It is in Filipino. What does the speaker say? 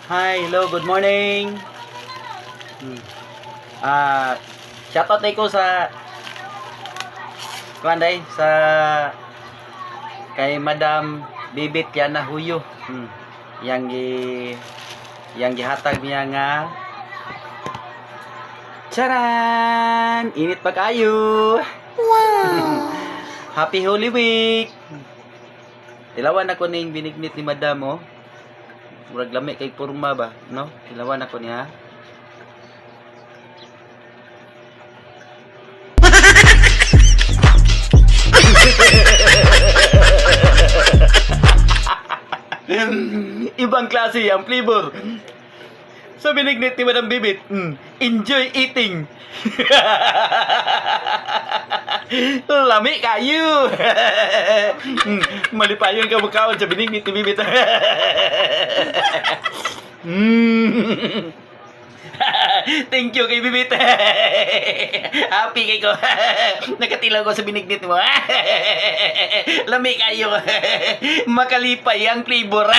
Hi, hello, good morning. Shoutout day ko sa kuanday sa kay Madam Bibit Yana Huyo. Yang gihatag niya nga charan! Init pa kayo. Wow. Happy Holy Week. Ilawan ako ning binignit ni Madam oh. Murag lami kay porma ba, no? Ilawan ako niya. Ibang klase ang flavor. Sa binignit ni Madam Bibit, enjoy eating. Lami kayo. Malipayon ka mukhaon sa binignit ni Bibit. Thank you kay Bibit. Happy kay ko. Nakatilaw ko sa binignit mo. Lami kayo. Makalipay ang flavor.